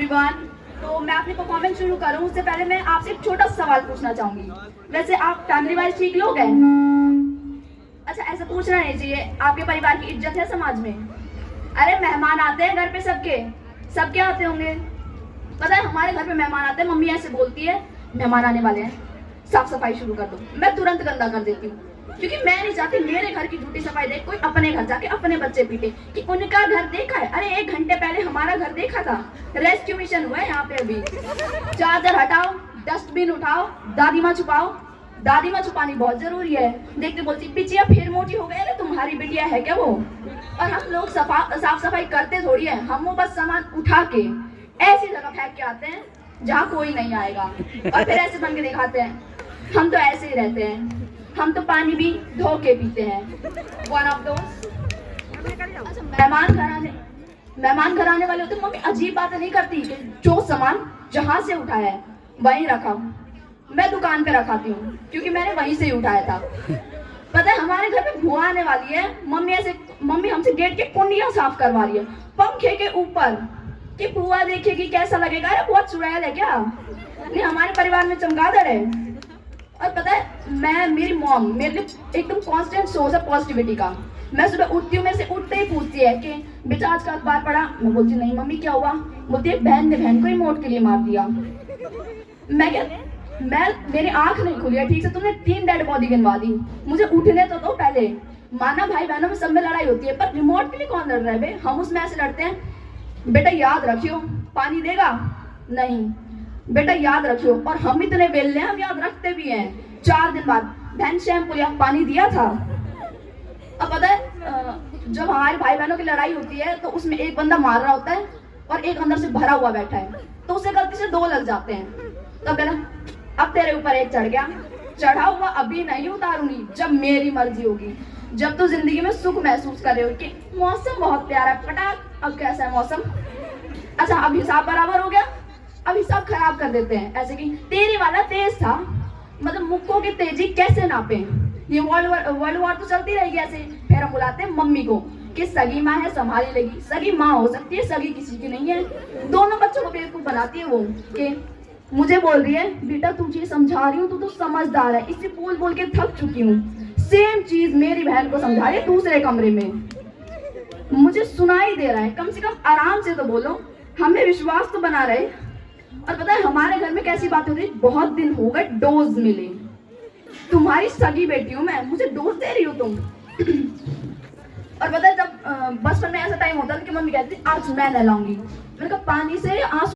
Everyone, तो मैं अपनी परफॉर्मेंस शुरू करूं उससे पहले मैं आपसे एक छोटा सा सवाल पूछना चाहूंगी। वैसे आप फैमिली वाइज ठीक लोग हैं? अच्छा, ऐसा पूछना नहीं चाहिए। आपके परिवार की इज्जत है समाज में? अरे मेहमान आते हैं घर पे, सबके आते होंगे। पता है हमारे घर पे मेहमान आते हैं, मम्मी ऐसे बोलती है मेहमान आने वाले हैं, साफ सफाई शुरू कर दो। मैं तुरंत गंदा कर देती हूँ, क्योंकि मैं नहीं चाहती मेरे घर की झूठी सफाई देख कोई अपने घर जाके अपने बच्चे पीटे कि उनका घर देखा है। अरे 1 घंटे पहले हमारा घर देखा था, रेस्क्यू मिशन हुआ है यहाँ पे अभी। चार्जर हटाओ, डस्टबिन उठाओ, दादी माँ छुपाओ। दादी माँ छुपानी बहुत जरूरी है। देखते बोलती बिटिया फिर मोटी हो गई। अरे तुम्हारी बिटिया है क्या वो? और हम लोग साफ सफाई करते थोड़ी है, हम वो बस सामान उठा के ऐसी जगह फेंक के आते हैं जहाँ कोई नहीं आएगा, और फिर ऐसे बन के दिखाते हैं हम तो ऐसे ही रहते हैं, हम तो पानी भी धो के पीते हैं। One of those. अच्छा, मेहमान घर आने वाले होते, मम्मी अजीब बातें नहीं करती कि जो सामान जहां से उठाया है वहीं रखा। मैं दुकान पे रखाती हूँ क्योंकि मैंने वहीं से ही उठाया था। पता है हमारे घर पे बुआ आने वाली है, मम्मी हमसे गेट के कुंडियां साफ करवा रही है पंखे के ऊपर कि बुआ देखेगी कैसा लगेगा। अरे बहुत चुड़ैल है क्या? नहीं, हमारे परिवार में चमगादड़ है। और पता है मेरी मॉम मेरे लिए एकदम कांस्टेंट सोर्स है पॉजिटिविटी का। मैं सुबह उठती हूँ, मेरे से उठते ही पूछती है कि बेटा आज का अखबार पढ़ा? मैं बोलती नहीं मम्मी क्या हुआ? बोलती है बहन ने बहन को रिमोट के लिए मार दिया। मेरी आंख नहीं खुली है ठीक से, तुमने 3 डेड बॉडी गिनवा दी, मुझे उठने तो दो पहले। माना भाई बहनों में सब में लड़ाई होती है, पर रिमोट के लिए कौन लड़ रहा है बे? हम उसमें ऐसे लड़ते हैं बेटा याद रखियो पानी देगा नहीं, बेटा याद रखियो। और हम इतने बेलने हम याद रखते भी हैं। 4 दिन बाद बहन शैम्पू या पानी दिया था। अब पता है जब हमारे भाई बहनों की लड़ाई होती है तो उसमें एक बंदा मार रहा होता है और एक अंदर से भरा हुआ बैठा है, तो उसे गलती से 2 लग जाते हैं। तब कहना अब तेरे ऊपर एक चढ़ गया, चढ़ा हुआ अभी नहीं उतारूंगी, जब मेरी मर्जी होगी। जब तो जिंदगी में सुख महसूस कर रहे हो कि मौसम बहुत प्यारा है, पटाख अब कैसा है मौसम। अच्छा अब हिसाब बराबर हो गया, अब हिसाब खराब कर देते हैं ऐसे कि तेरे वाला तेज था, मतलब मुक्कों की तेजी कैसे नापे। ये वर्ल्ड वॉर तो चलती रहेगी ऐसे। फिर हम बुलाते हैं मम्मी को कि सगी माँ है संभाली लेगी। सगी माँ हो सकती है, सगी किसी की नहीं है। दोनों बच्चों को बेवकूफ बनाती है वो कि मुझे बोल रही है बेटा तुझे समझा रही हूँ, तू तो समझदार है, इसे बोल बोल के थक चुकी हूँ। सेम चीज मेरी बहन को समझा रही है दूसरे कमरे में, मुझे सुनाई दे रहा है। कम से कम आराम से तो बोलो, हमें विश्वास तो बना रहे। और पता है हमारे घर में कैसी बात हो रही, बहुत दिन हो गए डोज मिले, तुम्हारी सगी बेटी हूँ मैं, मुझे डोज दे रही हो तुम। और पता है जब बचपन में ऐसा टाइम होता था कि मम्मी कहती आज मैं नहलाऊंगी, मैंने कहा पानी से आंसू